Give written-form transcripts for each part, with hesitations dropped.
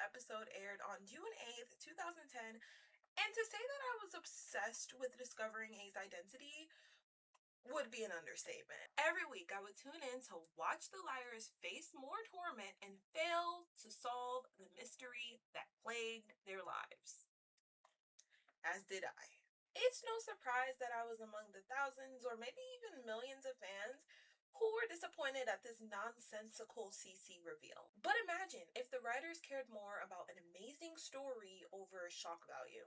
episode aired on June 8th, 2010, and to say that I was obsessed with discovering A's identity would be an understatement. Every week, I would tune in to watch the liars face more torment and fail to solve the mystery that plagued their lives. As did I. It's no surprise that I was among the thousands or maybe even millions of fans who were disappointed at this nonsensical CC reveal. But imagine if the writers cared more about an amazing story over shock value.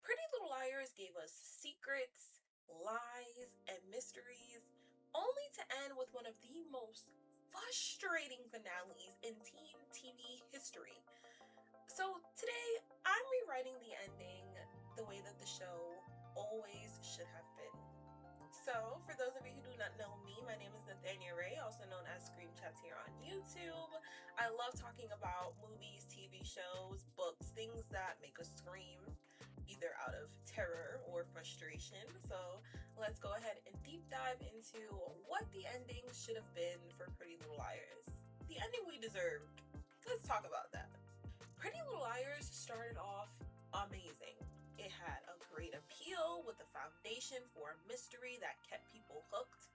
Pretty Little Liars gave us secrets, lies, and mysteries, only to end with one of the most frustrating finales in teen TV history. So today, I'm rewriting the ending the way that the show always should have been. So, for those of you who do not know me, my name is Nathania Ray, also known as Scream Chats here on YouTube. I love talking about movies, TV shows, books, things that make us scream, either out of terror or frustration. So, let's go ahead and deep dive into what the ending should have been for Pretty Little Liars. The ending we deserved. Let's talk about that. Pretty Little Liars started off amazing. It had a great appeal with a foundation for a mystery that kept people hooked.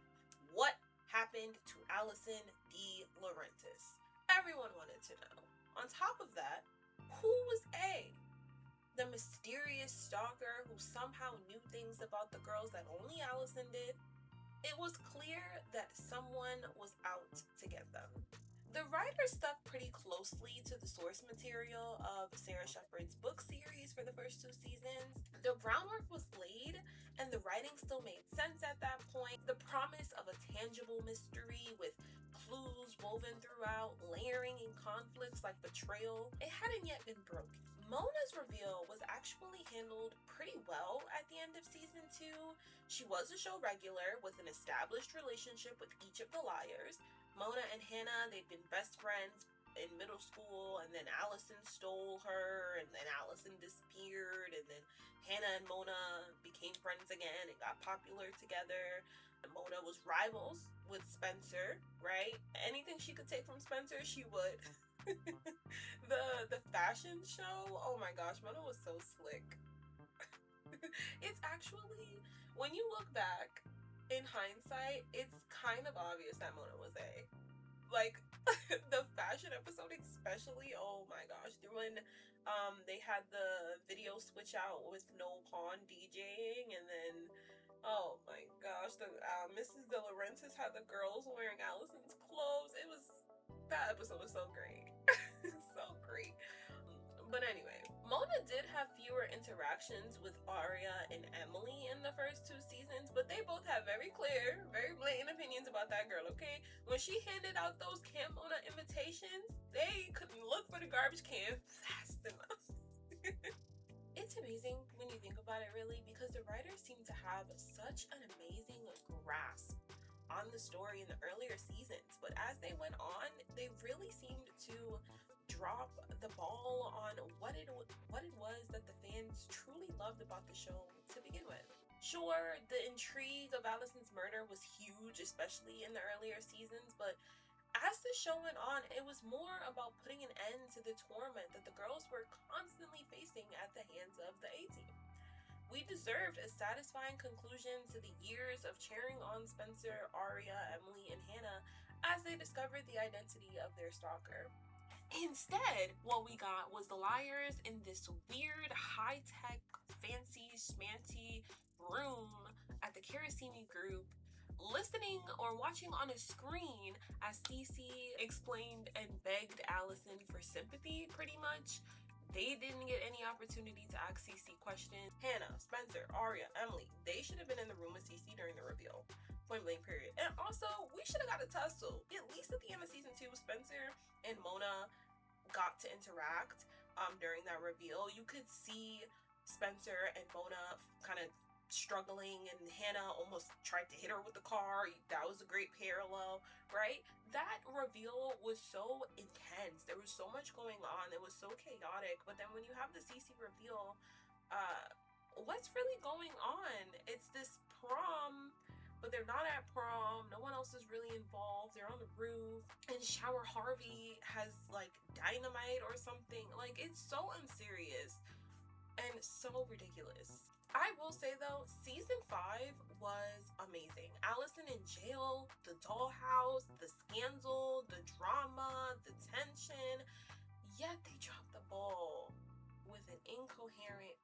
What happened to Alison De Laurentiis? Everyone wanted to know. On top of that, who was A? The mysterious stalker who somehow knew things about the girls that only Alison did? It was clear that someone was out to get them. The writers stuck pretty closely to the source material of Sarah Shepard's book series for the first 2 seasons. The groundwork was laid, and the writing still made sense at that point. The promise of a tangible mystery with clues woven throughout, layering in conflicts like betrayal, it hadn't yet been broken. Mona's reveal was actually handled pretty well at the end of season 2. She was a show regular with an established relationship with each of the liars. Mona and Hanna, they'd been best friends in middle school, and then Alison stole her, and then Alison disappeared, and then Hanna and Mona became friends again and got popular together. Mona was rivals with Spencer, right? Anything she could take from Spencer, she would. The fashion show, oh my gosh, Mona was so slick. It's actually, when you look back, in hindsight, it's kind of obvious that Mona was A. Like, the fashion episode especially, oh my gosh, when they had the video switch out with No Pawn DJing, and then, oh my gosh, the Mrs. De Laurentiis had the girls wearing Alison's clothes. That episode was so great. So great. But anyway, Mona did have fewer interactions with Aria and Emily in the first 2 seasons, but they both have very clear, very blatant opinions about that girl, okay? When she handed out those Camp Mona invitations, they couldn't look for the garbage can fast enough. It's amazing when you think about it, really, because the writers seem to have such an amazing grasp on the story in the earlier seasons, but as they went on, they really seemed to drop the ball on what it was that the fans truly loved about the show to begin with. Sure, the intrigue of Alison's murder was huge, especially in the earlier seasons, but as the show went on, it was more about putting an end to the torment that the girls were constantly facing at the hands of the A-Team. We deserved a satisfying conclusion to the years of cheering on Spencer, Aria, Emily, and Hanna as they discovered the identity of their stalker. Instead, what we got was the liars in this weird, high-tech, fancy, schmancy room at the Kerosene group, listening or watching on a screen as Cece explained and begged Alison for sympathy, pretty much. They didn't get any opportunity to ask Cece questions. Hanna, Spencer, Aria, Emily, they should have been in the room with Cece during the reveal. Point blank period. And also, we should have got a tussle. At least at the end of season 2, Spencer and Mona got to interact during that reveal. You could see Spencer and Mona kind of struggling, and Hanna almost tried to hit her with the car. That was a great parallel, right? That reveal was so intense. There was so much going on. It was so chaotic. But then when you have the CC reveal, what's really going on? It's this prom, but they're not at prom. No one else is really involved. They're on the roof, and Shower Harvey has like dynamite or something. Like, it's so unserious and so ridiculous. I will say though, season 5 was amazing. Alison in jail, the dollhouse, the scandal, the drama, the tension. Yet they dropped the ball with an incoherent,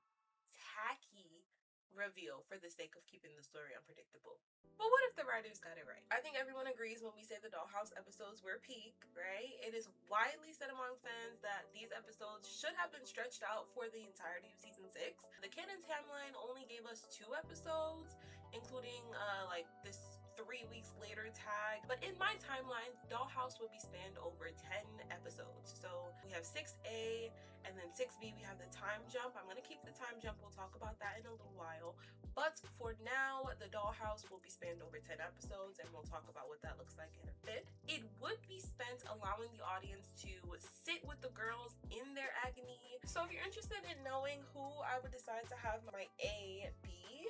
tacky reveal for the sake of keeping the story unpredictable. But what if the writers got it right? I think everyone agrees when we say the Dollhouse episodes were peak, right? It is widely said among fans that these episodes should have been stretched out for the entirety of season 6. The canon timeline only gave us 2 episodes, including like this 3 weeks later tag. But in my timeline, Dollhouse would be spanned over 10 episodes. So we have 6A, and then 6B, we have the time jump. I'm gonna keep the time jump. We'll talk about that in a little while. But for now, the Dollhouse will be spanned over 10 episodes, and we'll talk about what that looks like in a bit. It would be spent allowing the audience to sit with the girls in their agony. So if you're interested in knowing who I would decide to have my A be,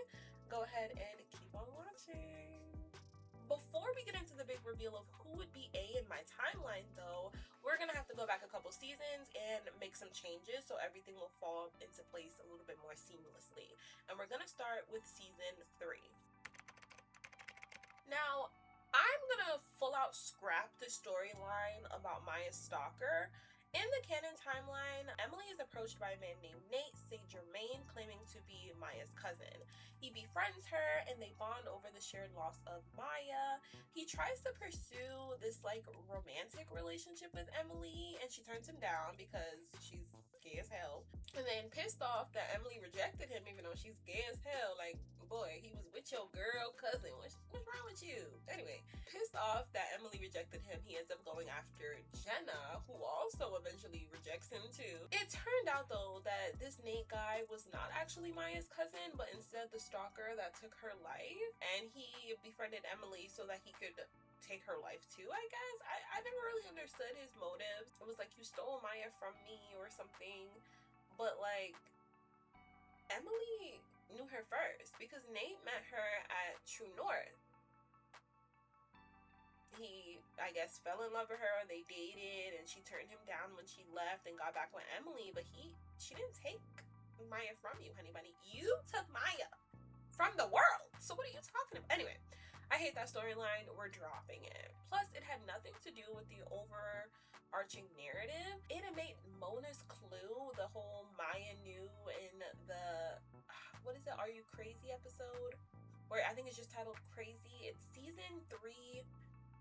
go ahead and keep on watching. Before we get into the big reveal of who would be A in my timeline though, we're gonna have to go back a couple seasons and make some changes so everything will fall into place a little bit more seamlessly. And we're gonna start with season 3. Now, I'm gonna full out scrap the storyline about Maya's stalker. In the canon timeline, Emily is approached by a man named Nate St. Germain, claiming to be Maya's cousin. He befriends her and they bond over the shared loss of Maya. He tries to pursue this like romantic relationship with Emily, and she turns him down because she's gay as hell. And then pissed off that Emily rejected him even though she's gay as hell, like, boy, he was with your girl cousin. What's wrong with you? Anyway, pissed off that Emily rejected him, he ends up going after Jenna, who also eventually rejects him too. It turned out though that this Nate guy was not actually Maya's cousin, but instead the stalker that took her life, and he befriended Emily so that he could take her life too, I guess. I never really understood his motives. It was like, you stole Maya from me or something, but like, Emily knew her first because Nate met her at True North. He, I guess, fell in love with her, they dated, and she turned him down when she left and got back with Emily, but she didn't take Maya from you, honey bunny. You took Maya from the world. So what are you talking about? Anyway, I hate that storyline. We're dropping it. Plus, it had nothing to do with the overarching narrative. It made Mona's clue, the whole Maya knew in the, what is it, Are You Crazy episode? Where I think it's just titled Crazy. It's season 3,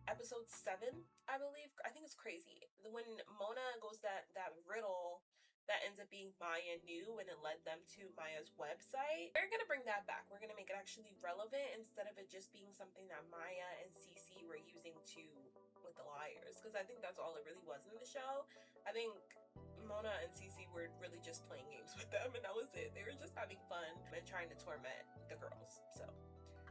episode 7, I believe. I think it's Crazy. When Mona goes that riddle that ends up being Maya knew, and it led them to Maya's website. We're gonna bring that back. We're gonna make it actually relevant instead of it just being something that Maya and Cece were using with the liars, because I think that's all it really was in the show. I think Mona and Cece were really just playing games with them, and that was it. They were just having fun and trying to torment the girls. So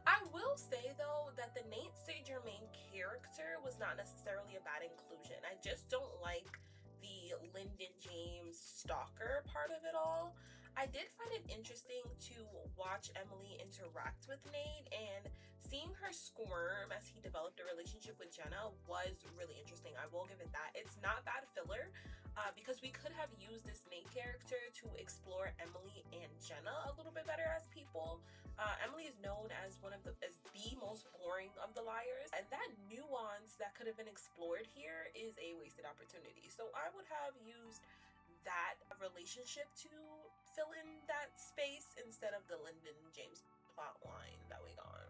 I will say though that the Nate St. Germain character was not necessarily a bad inclusion. I just don't like the Lyndon James stalker part of it all. I did find it interesting to watch Emily interact with Nate, and seeing her squirm as he developed a relationship with Jenna was really interesting. I will give it that. It's not bad filler, because we could have used this Nate character to explore Emily and Jenna a little bit better as people. Emily is known as as the most boring of the liars, and that nuance that could have been explored here is a wasted opportunity. So I would have used that relationship to fill in that space instead of the Lyndon James plot line that we got.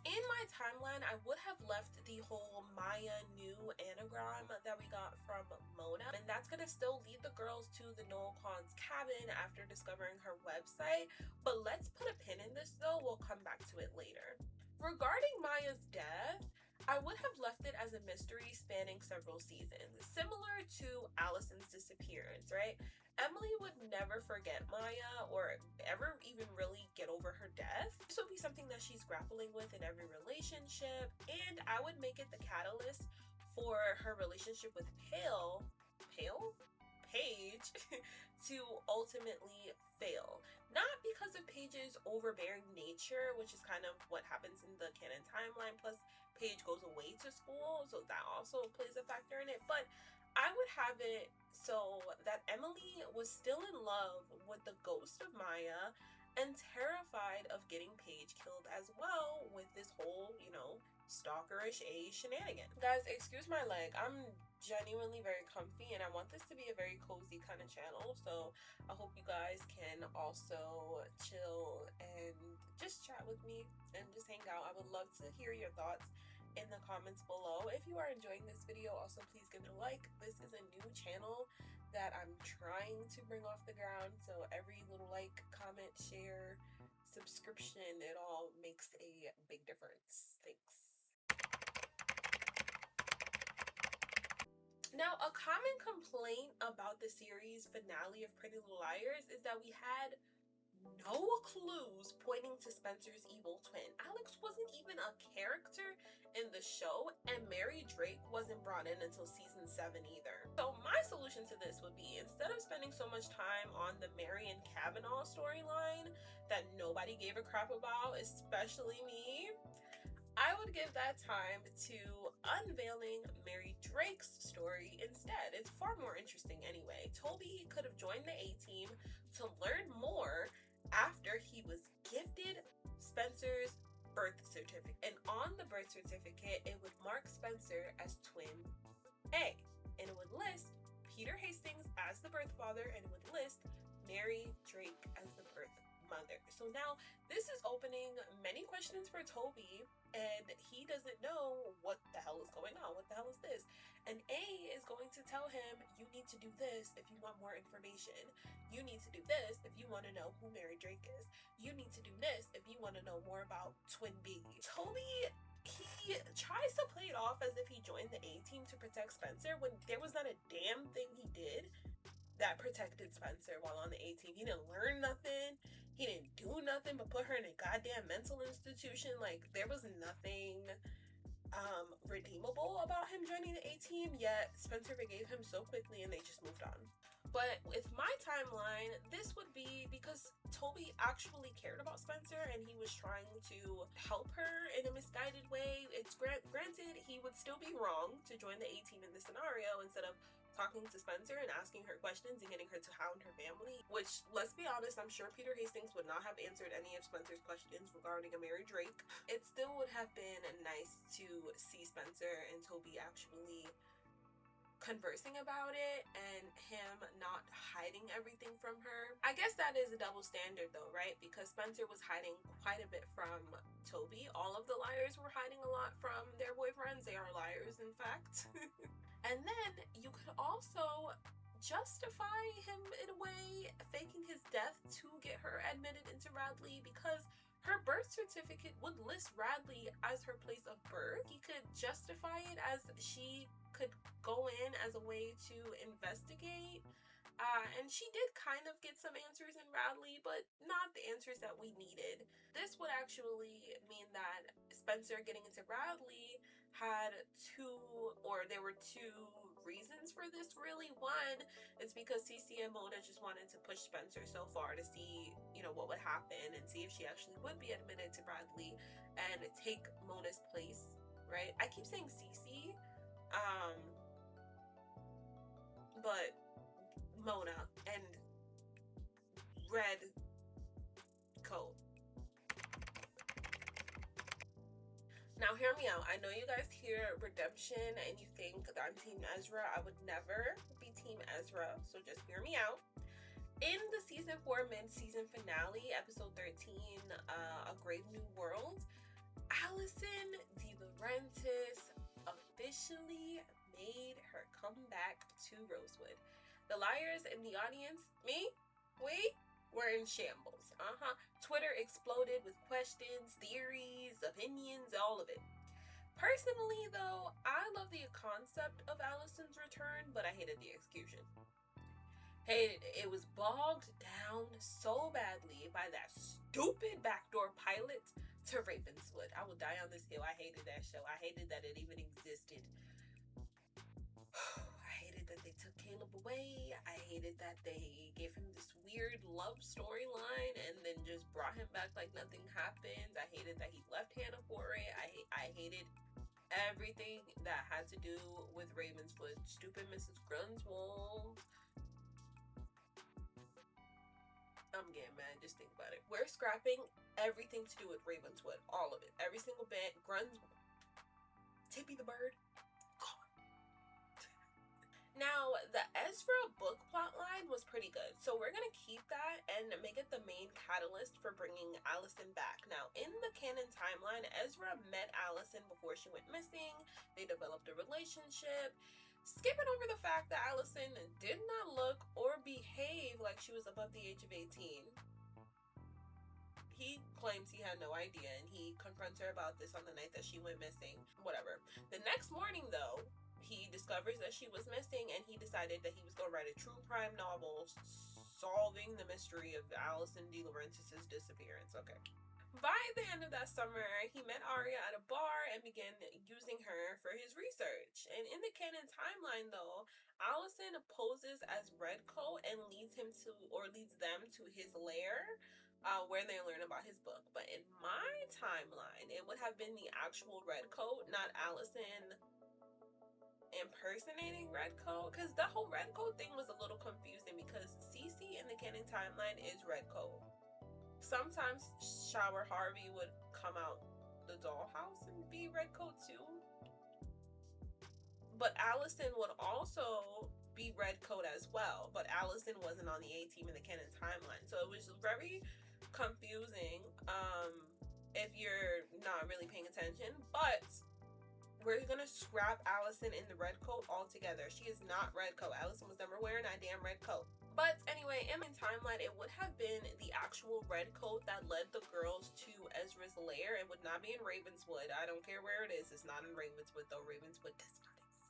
In my timeline, I would have left the whole Maya knew anagram that we got from Mona, and that's gonna still lead the girls to the Noel Khan's cabin after discovering her website. But let's put a pin in this though, we'll come back to it later. Regarding Maya's death, I would have left it as a mystery spanning several seasons, similar to Alison's disappearance, right? Emily would never forget Maya or ever even really get over her death. This would be something that she's grappling with in every relationship, and I would make it the catalyst for her relationship with Paige to ultimately fail. Not because of Paige's overbearing nature, which is kind of what happens in the canon timeline, plus Paige goes away to school, so that also plays a factor in it, but I would have it so that Emily was still in love with the ghost of Maya and terrified of getting Paige killed as well with this whole, stalkerish A shenanigan. Guys, excuse my leg. I'm genuinely very comfy and I want this to be a very cozy kind of channel, so I hope you guys can also chill and just chat with me and just hang out. I would love to hear your thoughts in the comments below. If you are enjoying this video, also please give it a like. This is a new channel that I'm trying to bring off the ground, so every little like, comment, share, subscription, it all makes a big difference. Thanks. Now, a common complaint about the series finale of Pretty Little Liars is that we had no clues pointing to Spencer's evil twin. Alex wasn't even a character in the show, and Mary Drake wasn't brought in until season 7 either. So my solution to this would be, instead of spending so much time on the Mary and Kavanaugh storyline that nobody gave a crap about, especially me, I would give that time to unveiling Mary Drake's story instead. It's far more interesting anyway. Toby could have joined the A-team to learn more after he was gifted Spencer's birth certificate. And on the birth certificate, it would mark Spencer as twin A. And it would list Peter Hastings as the birth father, and it would list Mary Drake as the birth mother. So now this is opening many questions for Toby, and he doesn't know what the hell is going on. What the hell is this? And A is going to tell him, you need to do this if you want more information. You need to do this if you want to know who Mary Drake is. You need to do this if you want to know more about Twin B. Toby, he tries to play it off as if he joined the A-team to protect Spencer when there was not a damn thing he did that protected Spencer while on the A-team. He didn't learn nothing. He didn't do nothing but put her in a goddamn mental institution. Like, there was nothing redeemable about him joining the A-team, yet Spencer forgave him so quickly and they just moved on. But with my timeline, this would be because Toby actually cared about Spencer and he was trying to help her in a misguided way. It's granted, he would still be wrong to join the A-team in this scenario instead of talking to Spencer and asking her questions and getting her to hound her family, which, let's be honest, I'm sure Peter Hastings would not have answered any of Spencer's questions regarding a Mary Drake. It still would have been nice to see Spencer and Toby actually conversing about it and him not hiding everything from her. I guess that is a double standard though, right? Because Spencer was hiding quite a bit from Toby. All of the liars were hiding a lot from their boyfriends. They are liars, in fact. And then you could also justify him in a way, faking his death to get her admitted into Radley, because her birth certificate would list Radley as her place of birth. He could justify it as she could go in as a way to investigate. And she did kind of get some answers in Radley, but not the answers that we needed. This would actually mean that Spencer getting into Radley had there were two reasons for this really. One, it's because Cece and Mona just wanted to push Spencer so far to see, what would happen and see if she actually would be admitted to Bradley and take Mona's place, right? I keep saying Cece, but Mona and red coat. Now hear me out. I know you guys hear redemption and you think that I'm Team Ezra. I would never be Team Ezra, so just hear me out. In the season 4 mid-season finale, episode 13, A Grave New World, Alison DeLaurentis officially made her comeback to Rosewood. The liars in the audience, we were in shambles. Twitter exploded with questions, theories, opinions, all of it. Personally though, I love the concept of Alison's return, but I hated the execution. Hated it. It was bogged down so badly by that stupid backdoor pilot to Ravenswood. I will die on this hill. I hated that show. I hated that it even existed. I hated that they took Caleb the way. I hated that they gave him this weird love storyline and then just brought him back like nothing happened. I hated that he left Hanna for it. I hated everything that had to do with Ravenswood. Stupid Mrs. Grunswald. I'm getting mad just think about it. We're scrapping everything to do with Ravenswood, all of it, every single bit. Tippy the bird. Now, the Ezra book plotline was pretty good, so we're gonna keep that and make it the main catalyst for bringing Alison back. Now, in the canon timeline, Ezra met Alison before she went missing. They developed a relationship. Skipping over the fact that Alison did not look or behave like she was above the age of 18. He claims he had no idea, and he confronts her about this on the night that she went missing. Whatever. The next morning, though, he discovers that she was missing, and he decided that he was going to write a true crime novel solving the mystery of Alison De Laurentiis' disappearance. Okay. By the end of that summer, he met Aria at a bar and began using her for his research. And in the canon timeline, though, Alison poses as Redcoat and leads them to his lair, where they learn about his book. But in my timeline, it would have been the actual Redcoat, not Alison impersonating Redcoat, because the whole Redcoat thing was a little confusing because Cece in the canon timeline is Redcoat. Sometimes Shower Harvey would come out the Dollhouse and be Redcoat too, but Alison would also be Redcoat as well, but Alison wasn't on the A-team in the canon timeline, so it was very confusing if you're not really paying attention. But we're gonna scrap Alison in the red coat altogether. She is not Redcoat. Alison was never wearing that damn red coat. But anyway, in my timeline, it would have been the actual Redcoat that led the girls to Ezra's lair. It would not be in Ravenswood. I don't care where it is. It's not in Ravenswood, though. Ravenswood does not exist.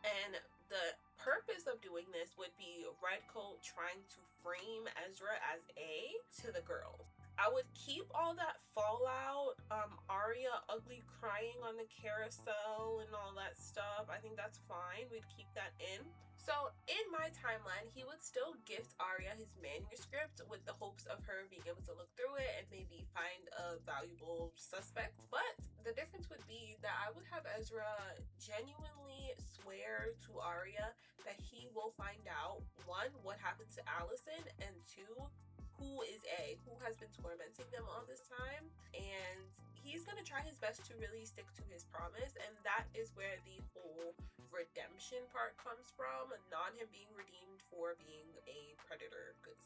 And the purpose of doing this would be Redcoat trying to frame Ezra as A to the girls. I would keep all that fallout, Aria ugly crying on the carousel and all that stuff. I think that's fine. We'd keep that in. So in my timeline, he would still gift Aria his manuscript with the hopes of her being able to look through it and maybe find a valuable suspect. But the difference would be that I would have Ezra genuinely swear to Aria that he will find out, one, what happened to Alison, and two, who is A, who has been tormenting them all this time. And he's gonna try his best to really stick to his promise, and that is where the whole redemption part comes from, not him being redeemed for being a predator, because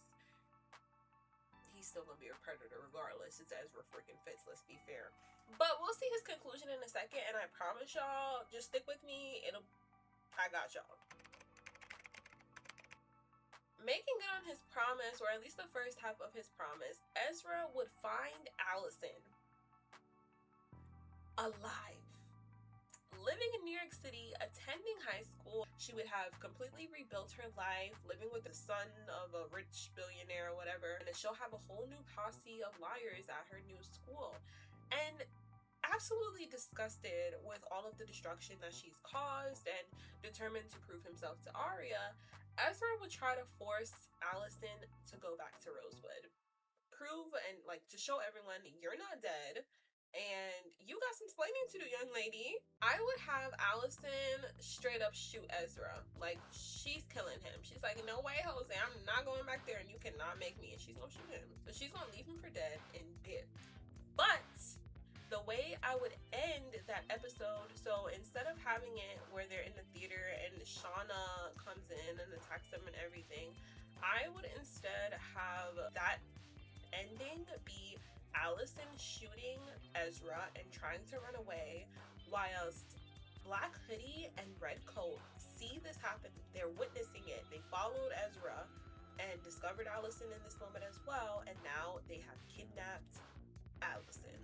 he's still gonna be a predator regardless. It's Ezra freaking Fitz, let's be fair. But we'll see his conclusion in a second, and I promise y'all, just stick with me. I got y'all. Making good on his promise, or at least the first half of his promise, Ezra would find Alison alive, living in New York City, attending high school. She would have completely rebuilt her life, living with the son of a rich billionaire or whatever, and then she'll have a whole new posse of liars at her new school. And absolutely disgusted with all of the destruction that she's caused and determined to prove himself to Aria, Ezra would try to force Alison to go back to Rosewood. Prove and to show everyone you're not dead and you got some explaining to do, young lady. I would have Alison straight up shoot Ezra. She's killing him. She's like, no way, Jose, I'm not going back there and you cannot make me. And she's gonna shoot him. So she's gonna leave him for dead and dip. But the way I would end that episode, so instead of having it where they're in the theater and Shauna comes in and attacks them and everything, I would instead have that ending be Alison shooting Ezra and trying to run away, whilst Black Hoodie and Redcoat see this happen. They're witnessing it. They followed Ezra and discovered Alison in this moment as well, and now they have kidnapped Alison.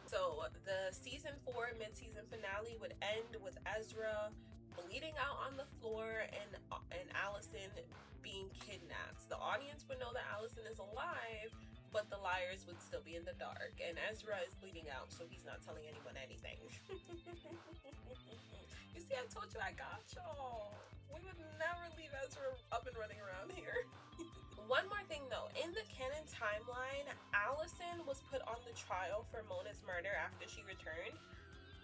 So the season 4 mid-season finale would end with Ezra bleeding out on the floor and Alison being kidnapped. The audience would know that Alison is alive, but the liars would still be in the dark. And Ezra is bleeding out, so he's not telling anyone anything. You see, I told you I got y'all. We would never leave Ezra up and running around here. One more thing though, in the canon timeline, Alison was put on the trial for Mona's murder after she returned.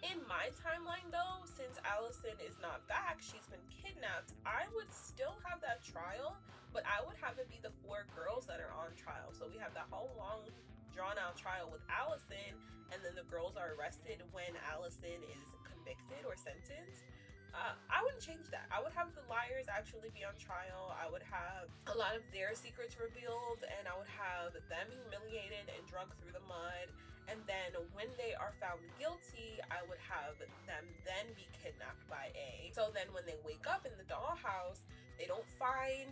In my timeline though, since Alison is not back, she's been kidnapped, I would still have that trial, but I would have it be the 4 girls that are on trial. So we have that whole long drawn out trial with Alison, and then the girls are arrested when Alison is convicted or sentenced. I wouldn't change that. I would have the liars actually be on trial. I would have a lot of their secrets revealed, and I would have them humiliated and dragged through the mud. And then when they are found guilty, I would have them then be kidnapped by A. So then when they wake up in the dollhouse, they don't find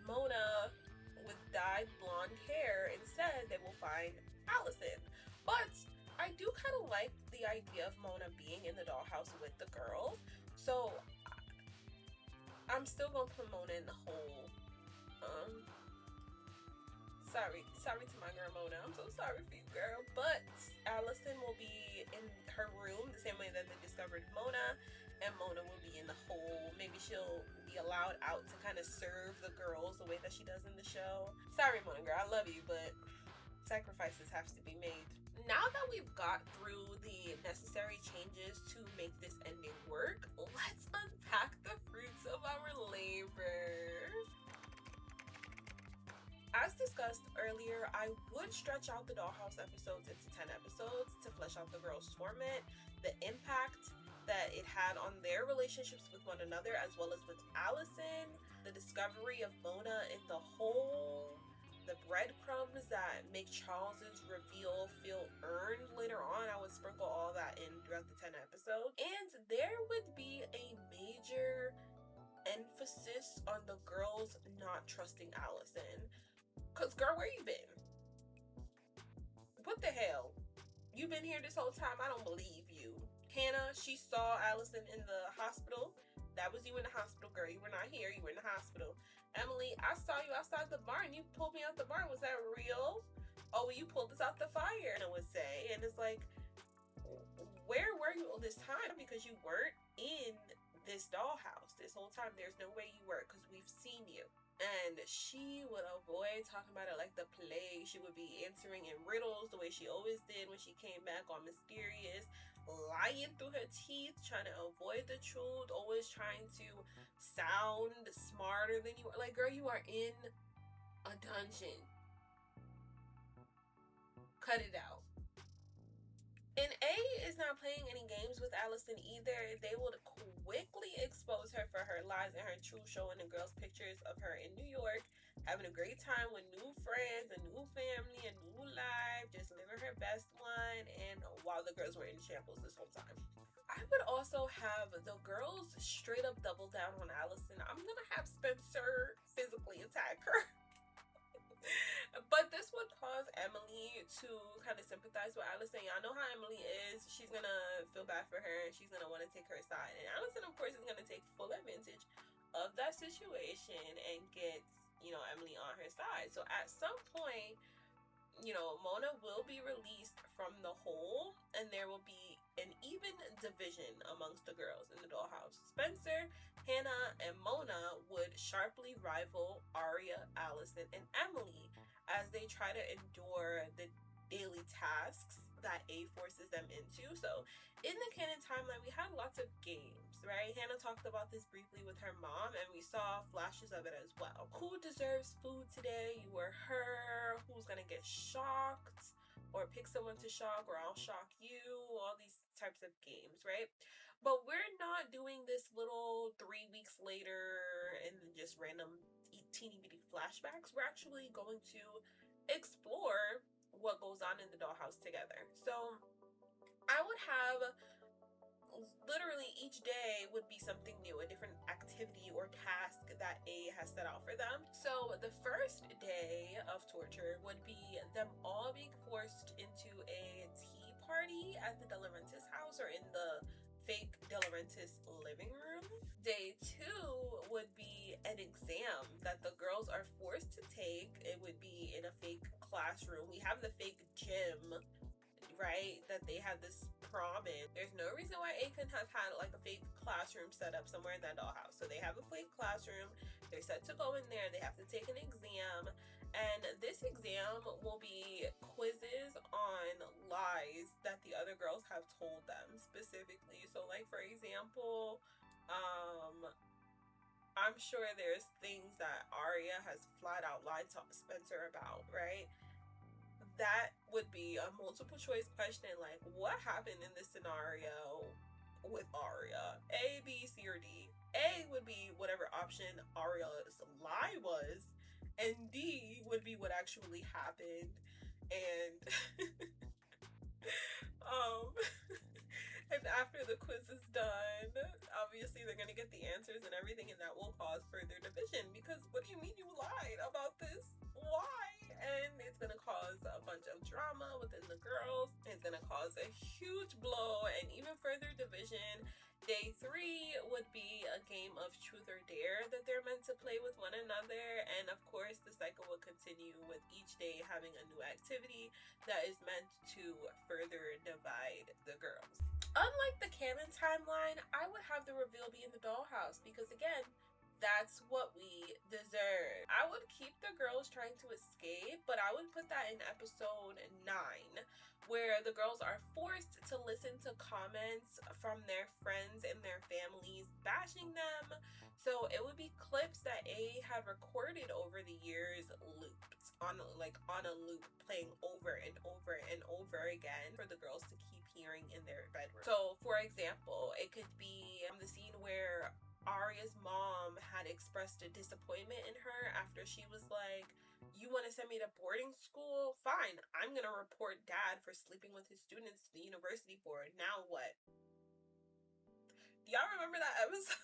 Mona with dyed blonde hair. Instead, they will find Alison. But I do kind of like the idea of Mona being in the dollhouse with the girls. So I'm still gonna put Mona in the hole. Sorry to my girl Mona. I'm so sorry for you, girl. But Alison will be in her room the same way that they discovered Mona, and Mona will be in the hole. Maybe she'll be allowed out to kind of serve the girls the way that she does in the show. Sorry, Mona girl, I love you, but sacrifices have to be made. Now that we've got through the necessary changes to make this ending work, let's unpack the fruits of our labor. As discussed earlier, I would stretch out the Dollhouse episodes into 10 episodes to flesh out the girls' torment, the impact that it had on their relationships with one another, as well as with Alison, the discovery of Mona in the hole, the breadcrumbs that make Charles's reveal feel earned later on. I would sprinkle all that in throughout the 10 episodes. And there would be a major emphasis on the girls not trusting Alison. Cause girl, where you been? What the hell? You been here this whole time? I don't believe you. Hanna, she saw Alison in the hospital. That was you in the hospital, girl. You were not here. You were in the hospital. Emily, I saw you outside the barn. You pulled me out the barn. Was that real? Oh, well, you pulled us out the fire, I would say. And it's like, where were you all this time? Because you weren't in this dollhouse this whole time. There's no way you were, because we've seen you. And she would avoid talking about it like the plague. She would be answering in riddles the way she always did when she came back, all mysterious, lying through her teeth, trying to avoid the truth, always trying to sound smarter than you are. Like, girl, you are in a dungeon. Cut it out. And A is not playing any games with Alison either. They would quickly expose her for her lies and her truth, showing the girls pictures of her in New York, having a great time with new friends, a new family, a new life, just living her best one, and while the girls were in shambles this whole time. I would also have the girls straight up double down on Alison. I'm gonna have Spencer physically attack her. But this would cause Emily to kind of sympathize with Alison. Y'all know how Emily is. She's gonna feel bad for her, and she's gonna want to take her side. And Alison, of course, is gonna take full advantage of that situation and get, Emily on her side. So at some point, Mona will be released from the hole, and there will be an even division amongst the girls in the dollhouse. Spencer, Hanna, and Mona would sharply rival Aria, Alison, and Emily as they try to endure the daily tasks that A forces them into. So in the canon timeline, we had lots of games, right? Hanna talked about this briefly with her mom, and we saw flashes of it as well. Who deserves food today? You or her? Who's gonna get shocked? Or pick someone to shock, or I'll shock you. All these types of games, right? But we're not doing this little 3 weeks later and just random teeny bitty flashbacks. We're actually going to explore what goes on in the dollhouse together. So I would have literally each day would be something new, a different activity or task that A has set out for them. So the first day of torture would be them all being forced into a tea party at the De Laurentiis house, or in the fake De Laurentiis living room. Day 2 would be an exam that the girls are forced to take. It would be in a fake classroom. We have the fake gym, right, that they had this prom in. There's no reason why A couldn't have had like a fake classroom set up somewhere in that dollhouse. So they have a fake classroom. They're set to go in there. They have to take an exam. And this exam will be quizzes on lies that the other girls have told them specifically. So like, for example, I'm sure there's things that Aria has flat out lied to Spencer about, right? That would be a multiple choice question, like what happened in this scenario with Aria? A, B, C, or D. A would be whatever option Aria's lie was, and D would be what actually happened. And um and after the quiz is done, obviously they're gonna get the answers and everything, and that will cause further division, because what do you mean you lied about this? Why? And it's gonna cause a bunch of drama within the girls. It's gonna cause a huge blow and even further division. Day 3 would be a game of truth or dare that they're meant to play with one another, and of course the cycle will continue with each day having a new activity that is meant to further divide the girls. Unlike the canon timeline, I would have the reveal be in the dollhouse, because again, that's what we deserve. I would keep the girls trying to escape, but I would put that in episode 9, where the girls are forced to listen to comments from their friends and their families bashing them. So it would be clips that A had recorded over the years, looped on a loop, playing over and over and over again for the girls to keep hearing in their bedroom. So for example, it could be the scene where Aria's mom had expressed a disappointment in her after she was like, you want to send me to boarding school? Fine, I'm gonna report dad for sleeping with his students to the university board. Now what? Y'all remember that episode?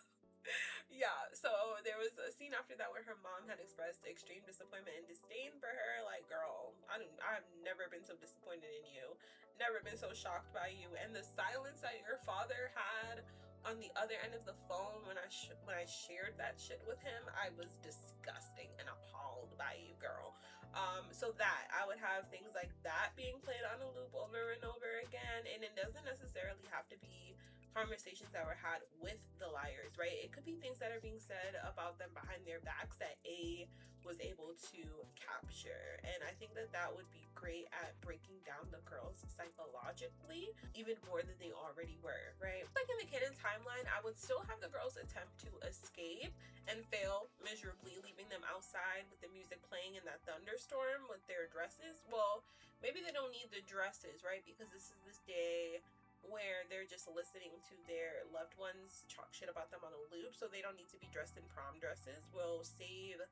Yeah, so there was a scene after that where her mom had expressed extreme disappointment and disdain for her. Like, girl, I've never been so disappointed in you, never been so shocked by you. And the silence that your father had on the other end of the phone when I shared that shit with him, I was disgusting and appalled by you, girl. So that I would have things like that being played on a loop over and over again, and it doesn't necessarily have to be conversations that were had with the liars, right? It could be things that are being said about them behind their backs that A was able to capture. And I think that that would be great at breaking down the girls psychologically even more than they already were, right? Like in the canon timeline, I would still have the girls attempt to escape and fail miserably, leaving them outside with the music playing in that thunderstorm with their dresses. Well, maybe they don't need the dresses, right? Because this is this day where they're just listening to their loved ones talk shit about them on a loop, so they don't need to be dressed in prom dresses. We'll save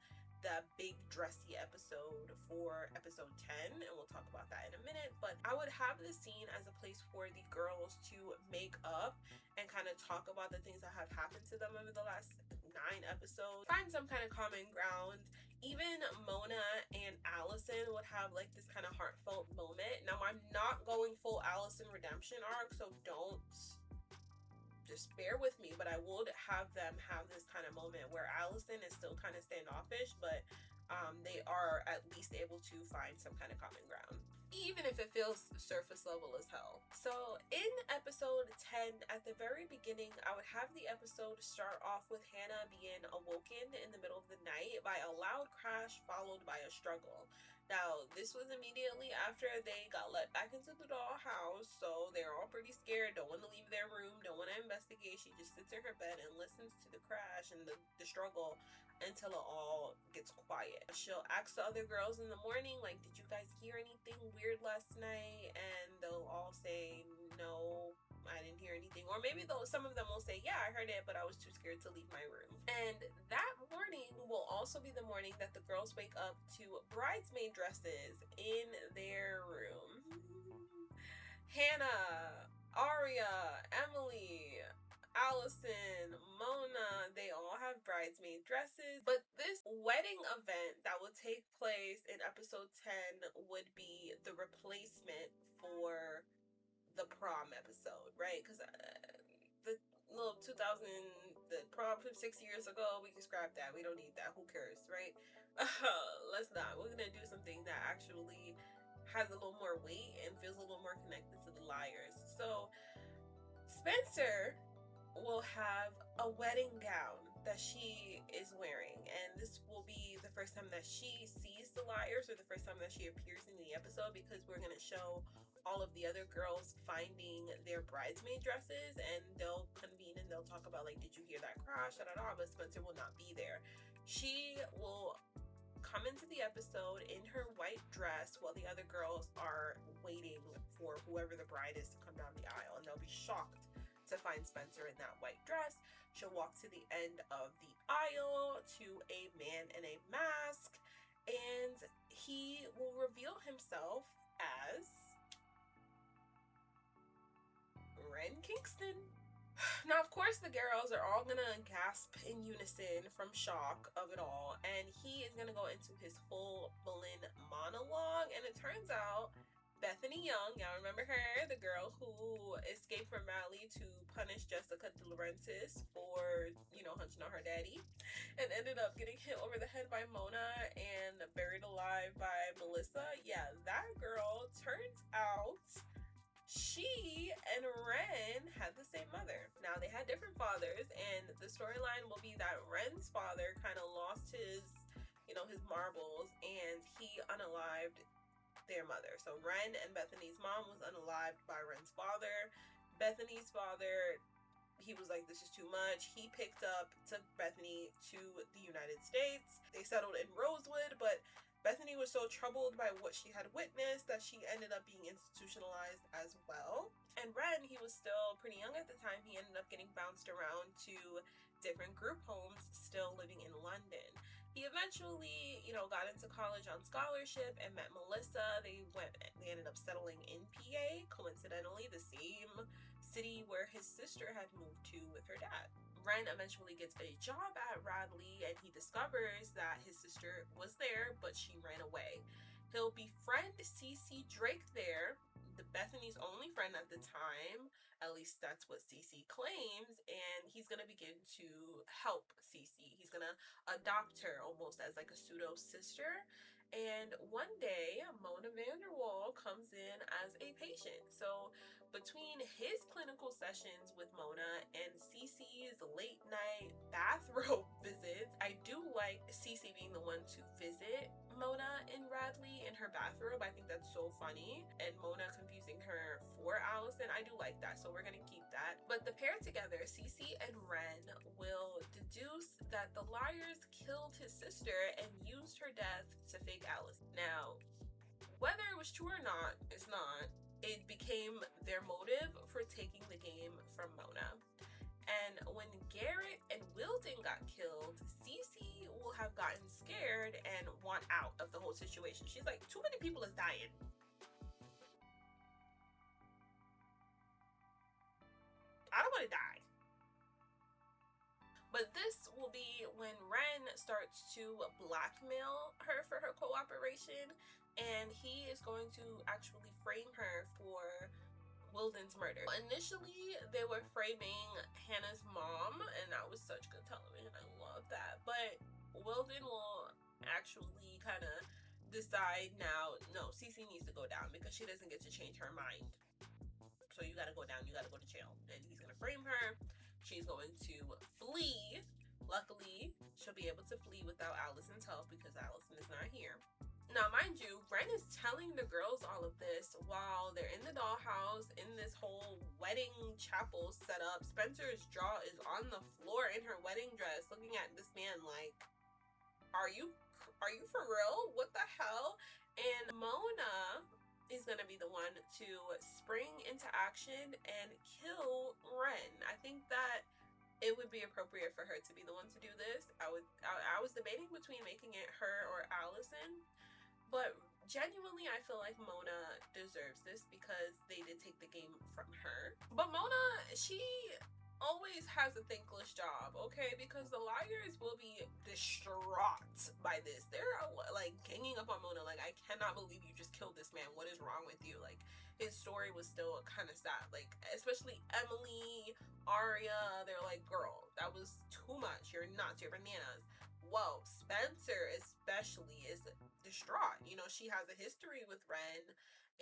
the big dressy episode for episode 10, and we'll talk about that in a minute. But I would have this scene as a place for the girls to make up and kind of talk about the things that have happened to them over the last 9 episodes, find some kind of common ground. Even Mona and Alison would have like this kind of heartfelt moment. Now, I'm not going full Alison redemption arc, so don't just bear with me, but I would have them have this kind of moment where Alison is still kind of standoffish, but they are at least able to find some kind of common ground, even if it feels surface level as hell. So in episode 10, at the very beginning, I would have the episode start off with Hanna being awoken in the middle of the night by a loud crash followed by a struggle. Now, this was immediately after they got let back into the dollhouse, so they're all pretty scared, don't want to leave their room, don't want to investigate. She just sits in her bed and listens to the crash and the struggle until it all gets quiet. She'll ask the other girls in the morning, like, did you guys hear anything weird last night? And they'll all say, no, I didn't hear anything. Or maybe some of them will say, yeah, I heard it, but I was too scared to leave my room. And that morning will also be the morning that the girls wake up to bridesmaid dresses in their room. Hanna, Aria, Emily, Alison, Mona, they all have bridesmaid dresses. But this wedding event that would take place in episode 10 would be the replacement for the prom episode, right? Because little 2000, the prom from 6 years ago, we can scrap that. We don't need that. Who cares, right? Let's not. We're gonna do something that actually has a little more weight and feels a little more connected to the liars. So Spencer will have a wedding gown that she is wearing, and this will be the first time that she sees the liars, or the first time that she appears in the episode, because we're going to show all of the other girls finding their bridesmaid dresses, and they'll convene and they'll talk about, like, did you hear that crash, da, da, da, but Spencer will not be there. She will come into the episode in her white dress while the other girls are waiting for whoever the bride is to come down the aisle, and they'll be shocked to find Spencer in that white dress. She'll walk to the end of the aisle to a man in a mask, and he will reveal himself as Ren Kingston. Now, of course, the girls are all gonna gasp in unison from shock of it all, and he is gonna go into his full-blown monologue, and it turns out Bethany Young, y'all remember her, the girl who escaped from Raleigh to punish Jessica De Laurentiis for, hunching on her daddy, and ended up getting hit over the head by Mona and buried alive by Melissa. Yeah, that girl, turns out she and Ren had the same mother. Now, they had different fathers, and the storyline will be that Ren's father kind of lost his marbles, and he unalived their mother. So Ren and Bethany's mom was unalived by Ren's father. Bethany's father, he was like, this is too much. He picked up, took Bethany to the United States. They settled in Rosewood, but Bethany was so troubled by what she had witnessed that she ended up being institutionalized as well. And Ren, he was still pretty young at the time. He ended up getting bounced around to different group homes, still living in London. He eventually, got into college on scholarship and met Melissa. They ended up settling in PA, coincidentally, the same city where his sister had moved to with her dad. Ren eventually gets a job at Radley, and he discovers that his sister was there, but she ran away. He'll befriend Cece Drake there, Bethany's only friend at the time. At least that's what Cece claims, and he's gonna begin to help Cece. He's gonna adopt her almost as like a pseudo sister. And one day, Mona Vanderwall comes in as a patient. So between his clinical sessions with Mona and Cece's late night bathrobe visits, I do like Cece being the one to visit Mona and Radley in her bathrobe. I think that's so funny. And Mona confusing her for Alison. I do like that, so we're gonna keep that. But the pair together, Cece and Ren, will deduce that the liars killed his sister and used her death to fake Alison. Now, whether it was true or not, it's not. It became their motive for taking the game from Mona. And when Garrett and Wilden got killed, Cece will have gotten scared and want out of the whole situation. She's like, too many people is dying. I don't want to die. But this will be when Ren starts to blackmail her for her cooperation, and he is going to actually frame her for Wilden's murder. Initially, they were framing Hannah's mom, and that was such good television. I love that. But Wilden will actually kind of decide now, no, Cece needs to go down because she doesn't get to change her mind. So you gotta go down, you gotta go to jail. And he's gonna frame her. She's going to flee. Luckily, she'll be able to flee without Alison's help because Alison is not here. Now, mind you, Ren is telling the girls all of this while they're in the dollhouse in this whole wedding chapel setup. Spencer's jaw is on the floor in her wedding dress, looking at this man like, are you for real? What the hell? And Mona is going to be the one to spring into action and kill Ren. I think that it would be appropriate for her to be the one to do this. I was debating between making it her or Alison. But genuinely, I feel like Mona deserves this because they did take the game from her. But Mona, she always has a thankless job, okay? Because the liars will be distraught by this. They're like ganging up on Mona like, I cannot believe you just killed this man. What is wrong with you? Like, his story was still kind of sad. Like, especially Emily, Aria, they're like, girl, that was too much. You're nuts. You're bananas. Whoa, Spencer especially is distraught. You know, she has a history with Ren,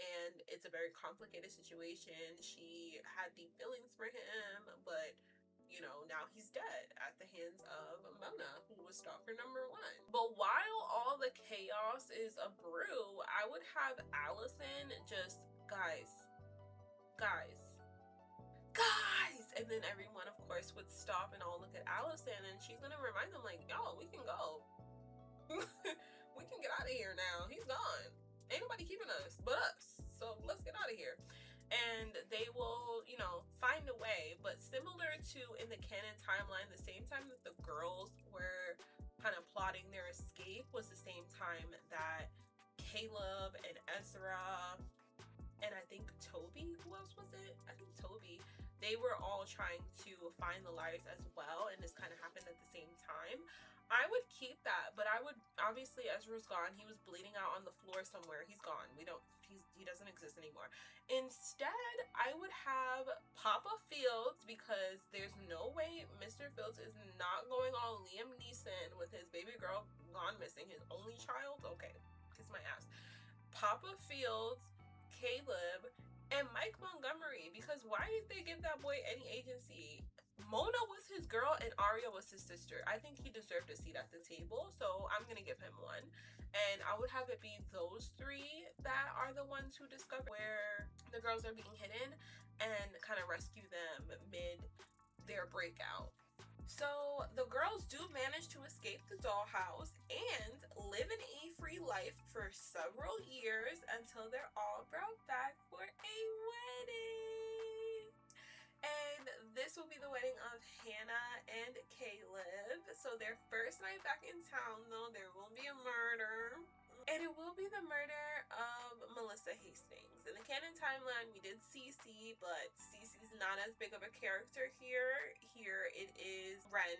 and it's a very complicated situation. She had deep feelings for him, but you know, now he's dead at the hands of Mona, who was stalker number one. But while all the chaos is a brew, I would have Alison just, guys, and then everyone, of course, would stop and all look at Alison, and she's gonna remind them, like, yo, we can go. We can get out of here now. He's gone. Ain't nobody keeping us but us. So let's get out of here. And they will, you know, find a way. But similar to in the canon timeline, the same time that the girls were kind of plotting their escape was the same time that Caleb and Ezra and I think Toby, who else was it? I think Toby. They were all trying to find the liars as well, and this kind of happened at the same time. I would keep that, but I would, obviously Ezra's gone. He was bleeding out on the floor somewhere. He's gone. He doesn't exist anymore. Instead, I would have Papa Fields, because there's no way Mr. Fields is not going on Liam Neeson with his baby girl gone missing, his only child. Okay, kiss my ass. Papa Fields, Caleb, and Mike Montgomery, because why did they give that boy any agency? Mona was his girl and Aria was his sister. I think he deserved a seat at the table, so I'm gonna give him one. And I would have it be those three that are the ones who discover where the girls are being hidden and kind of rescue them mid their breakout. So the girls do manage to escape the dollhouse and live an E-free life for several years until they're all brought back for a wedding. And this will be the wedding of Hanna and Caleb. So their first night back in town, though, there will be a murder. And it will be the murder of Melissa Hastings. In the canon timeline, we did Cece, but Cece's not as big of a character here. Here it is Ren,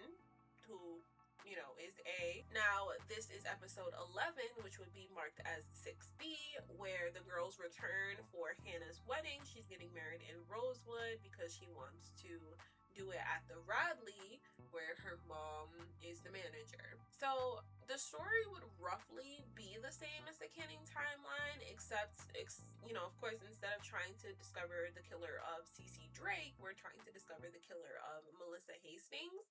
who, you know, is A. Now, this is episode 11, which would be marked as 6B, where the girls return for Hannah's wedding. She's getting married in Rosewood because she wants to do it at the Radley, where her mom is the manager. So the story would roughly be the same as the canon timeline, except, you know, of course, instead of trying to discover the killer of Cece Drake, we're trying to discover the killer of Melissa Hastings.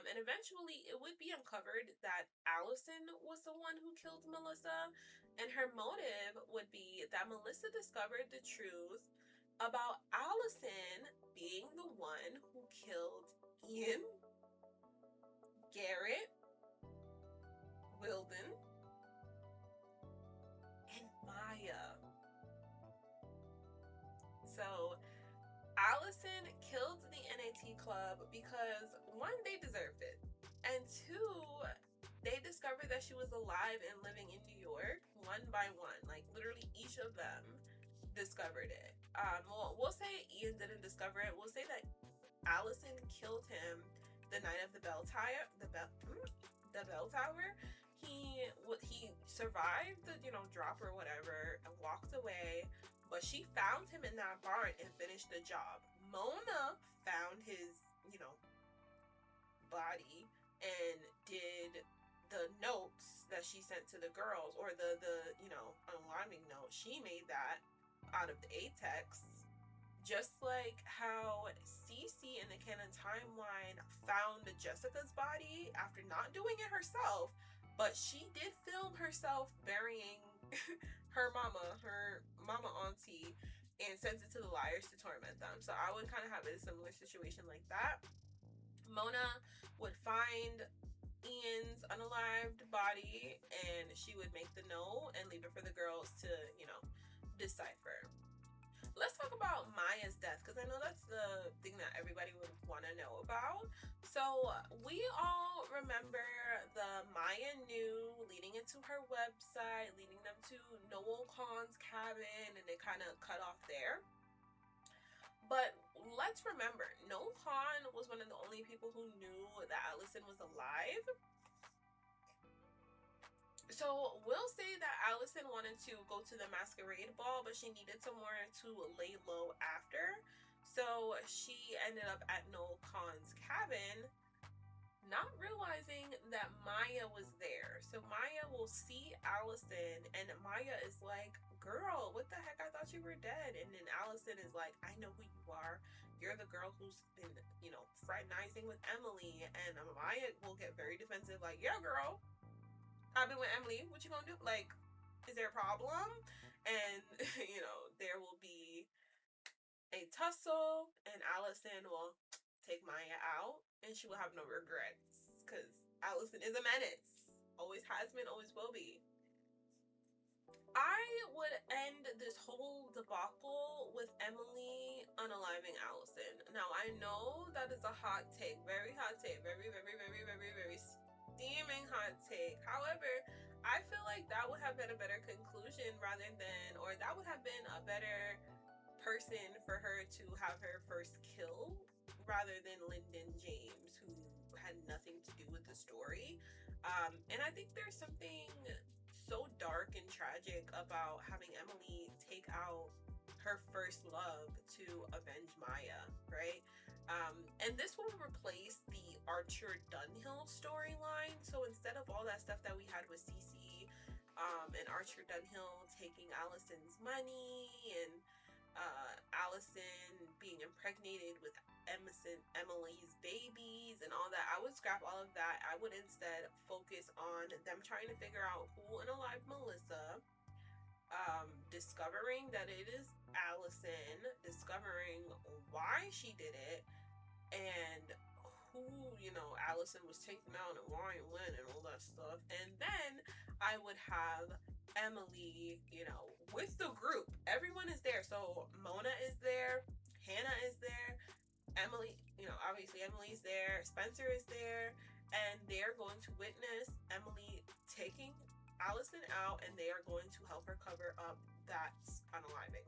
And eventually it would be uncovered that Alison was the one who killed Melissa, and her motive would be that Melissa discovered the truth about Alison being the one who killed Ian, Garrett, Wilden, and Maya. So Alison killed the NAT club because, one, they deserved it, and two, they discovered that she was alive and living in New York one by one. Like, literally each of them discovered it. Well, we'll say Ian didn't discover it. We'll say that Alison killed him the night of the bell tower. He survived the, you know, drop or whatever and walked away, but she found him in that barn and finished the job. Mona found his, you know, body and did the notes that she sent to the girls, or the you know, alarming note. She made that out of the Atex. Just like how Cece in the canon timeline found Jessica's body after not doing it herself, but she did film herself burying her mama auntie, and sent it to the liars to torment them. So I would kind of have a similar situation like that. Mona would find Ian's unalived body, and she would make the note and leave it for the girls to, you know, decipher. Let's talk about Maya's death, because I know that's the thing that everybody would want to know about. So we all remember the Maya knew leading into her website, leading them to Noel Khan's cabin, and they kind of cut off there. But let's remember, Noel Khan was one of the only people who knew that Alison was alive. So we'll say that Alison wanted to go to the masquerade ball, but she needed somewhere to lay low after. So she ended up at Noel Khan's cabin, not realizing that Maya was there. So Maya will see Alison, and Maya is like, girl, what the heck? I thought you were dead. And then Alison is like, I know who you are. You're the girl who's been, fraternizing with Emily. And Maya will get very defensive, like, yeah, girl, I've been with Emily. What you gonna do? Like, is there a problem? And, there will be a tussle, and Alison will take Maya out, and she will have no regrets because Alison is a menace. Always has been, always will be. I would end this whole debacle with Emily unaliving Alison. Now, I know that is a hot take, very hot take, very, very, very, very, very steaming hot take. However, I feel like that would have been a better conclusion or that would have been a better person for her to have her first kill rather than Lyndon James, who had nothing to do with the story. And I think there's something so dark and tragic about having Emily take out her first love to avenge Maya, right? And this will replace the Archer Dunhill storyline. So instead of all that stuff that we had with Cece, and Archer Dunhill taking Alison's money, and Alison being impregnated with Emily's babies and all that, I would scrap all of that. I would instead focus on them trying to figure out who unalived Melissa, discovering that it is Alison, discovering why she did it, and who, Alison was taking out and why and when and all that stuff. And then I would have Emily, with the group. Everyone is there. So Mona is there, Hanna is there, Emily, obviously Emily's there, Spencer is there, and they're going to witness Emily taking Alison out, and they are going to help her cover up that unaliving.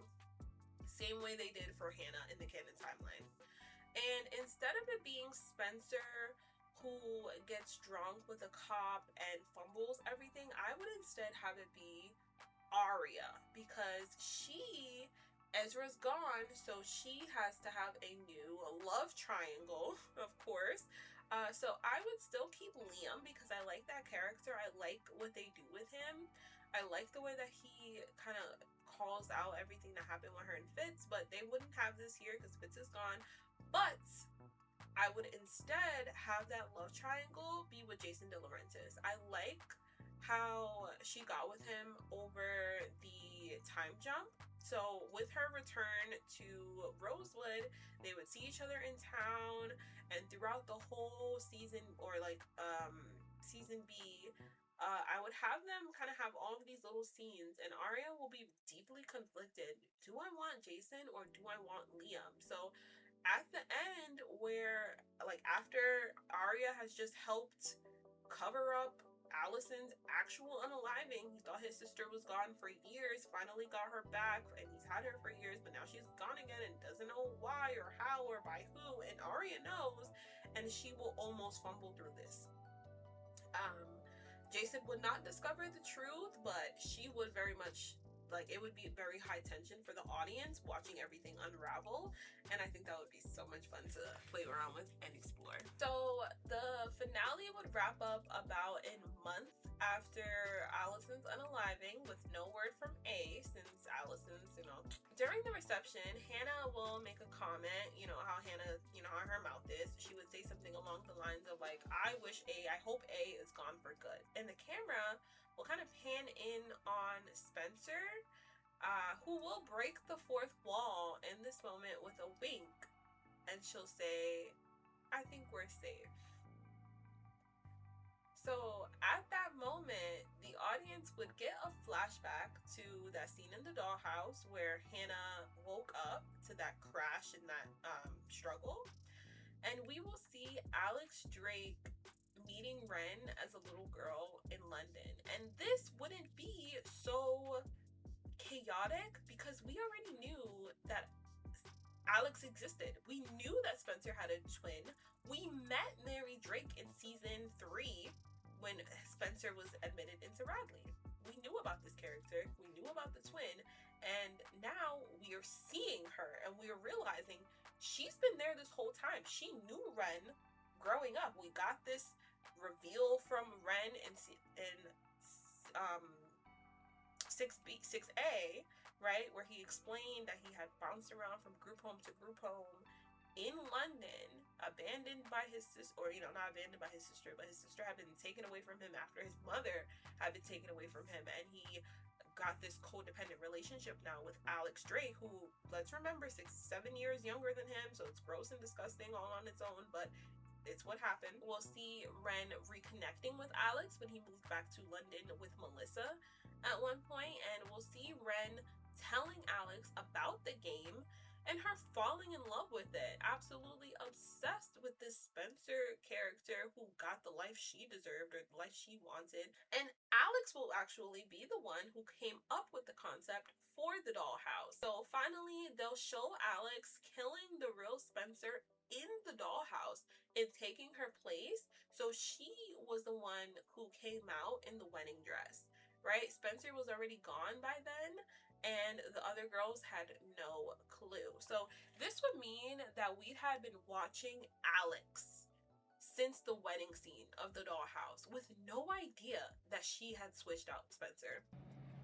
Same way they did for Hanna in the canon timeline. And instead of it being Spencer who gets drunk with a cop and fumbles everything, I would instead have it be Aria, because Ezra's gone, so she has to have a new love triangle, of course. So I would still keep Liam because I like that character. I like what they do with him. I like the way that he kind of calls out everything that happened with her and Fitz, but they wouldn't have this here because Fitz is gone. But I would instead have that love triangle be with Jason De Laurentiis. I like how she got with him over the time jump. So with her return to Rosewood, they would see each other in town, and throughout the whole season, or season B, I would have them kind of have all of these little scenes, and Aria will be deeply conflicted. Do I want Jason or do I want Liam? So at the end, where after Aria has just helped cover up Alison's actual unaliving, he thought his sister was gone for years, finally got her back, and he's had her for years, but now she's gone again and doesn't know why or how or by who, and Aria knows, and she will almost fumble through this. Jason would not discover the truth, but she would very much, it would be very high tension for the audience watching everything unravel, and I think that would be so much fun to play around with and explore. So the finale would wrap up about a month after Alison's unaliving, with no word from A, since Alison's, during the reception, Hanna will make a comment, how Hanna, how her mouth is. She would say something along the lines of I hope A is gone for good. And the camera will kind of pan in on Spencer, who will break the fourth wall in this moment with a wink, and she'll say, I think we're safe. So at that moment, the audience would get a flashback to that scene in the dollhouse where Hanna woke up to that crash and that struggle. And we will see Alex Drake meeting Ren as a little girl in London. And this wouldn't be so chaotic because we already knew that Alex existed. We knew that Spencer had a twin. We met Mary Drake in season 3 when Spencer Spencer was admitted into Radley. We knew about this character, we knew about the twin, and now we are seeing her and we are realizing she's been there this whole time. She knew Ren growing up. We got this reveal from Ren in 6A, right, where he explained that he had bounced around from group home to group home in London, abandoned by his sister, or not abandoned by his sister, but his sister had been taken away from him after his mother had been taken away from him, and he got this codependent relationship now with Alex Drake, who, let's remember, 6-7 years younger than him, so it's gross and disgusting all on its own, but it's what happened. We'll see Ren reconnecting with Alex when he moved back to London with Melissa at one point, and we'll see Ren telling Alex about the game and her falling in love with it, absolutely obsessed with this Spencer character who got the life she deserved, or the life she wanted. And Alex will actually be the one who came up with the concept for the Dollhouse. So finally, they'll show Alex killing the real Spencer in the Dollhouse and taking her place. So she was the one who came out in the wedding dress, right? Spencer was already gone by then, and the other girls had no clue. So this would mean that we had been watching Alex since the wedding scene of the Dollhouse with no idea that she had switched out Spencer.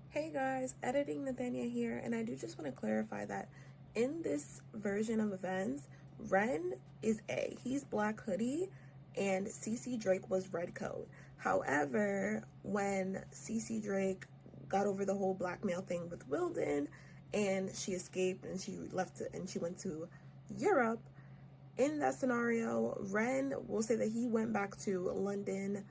Hey guys, editing Nathania here, and I do just want to clarify that in this version of events, Ren is A. He's Black Hoodie, and CC Drake was Red Coat. However, when CC Drake got over the whole blackmail thing with Wilden, and she escaped and she went to Europe, in that scenario, Ren will say that he went back to London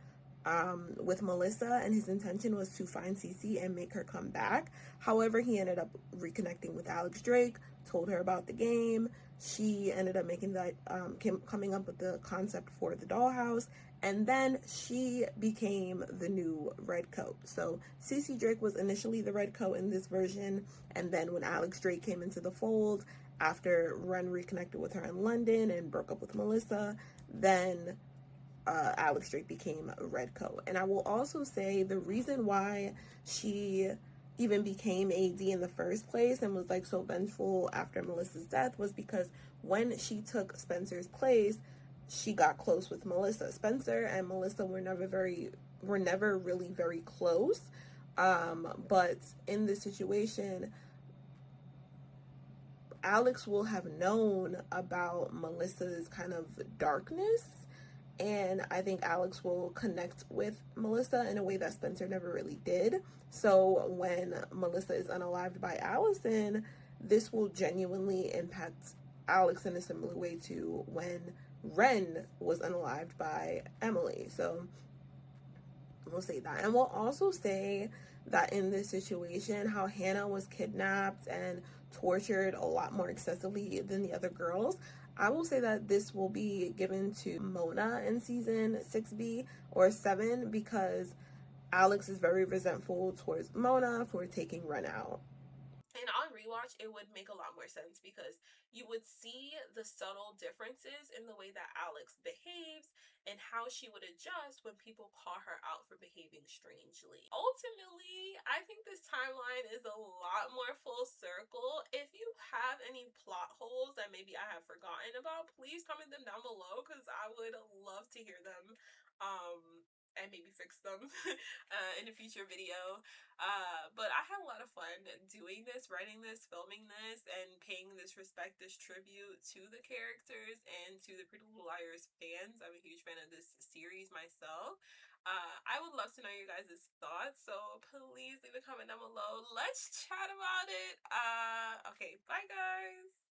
with Melissa, and his intention was to find Cece and make her come back. However, he ended up reconnecting with Alex Drake, told her about the game. She ended up making that, coming up with the concept for the Dollhouse, and then she became the new Red Coat. So Cece Drake was initially the Red Coat in this version, and then when Alex Drake came into the fold, after Ren reconnected with her in London and broke up with Melissa, then Alex Drake became a Red Coat. And I will also say the reason why she even became AD in the first place and was like so vengeful after Melissa's death was because when she took Spencer's place, she got close with Melissa. Spencer and Melissa were never really very close. But in this situation, Alex will have known about Melissa's kind of darkness, and I think Alex will connect with Melissa in a way that Spencer never really did. So when Melissa is unalived by Alison, this will genuinely impact Alex in a similar way to when Ren was unalived by Emily. So we'll say that. And we'll also say that in this situation, how Hanna was kidnapped and tortured a lot more excessively than the other girls, I will say that this will be given to Mona in season 6B or 7 because Alex is very resentful towards Mona for taking Ren out. And on rewatch, it would make a lot more sense because you would see the subtle differences in the way that Alex behaves and how she would adjust when people call her out for behaving strangely. Ultimately, I think this timeline is a lot more full circle. If you have any plot holes that maybe I have forgotten about, please comment them down below because I would love to hear them. And maybe fix them in a future video. But I had a lot of fun doing this, writing this, filming this, and paying this respect, this tribute to the characters and to the Pretty Little Liars fans. I'm a huge fan of this series myself. I would love to know your guys' thoughts, so please leave a comment down below. Let's chat about it. Okay, bye guys.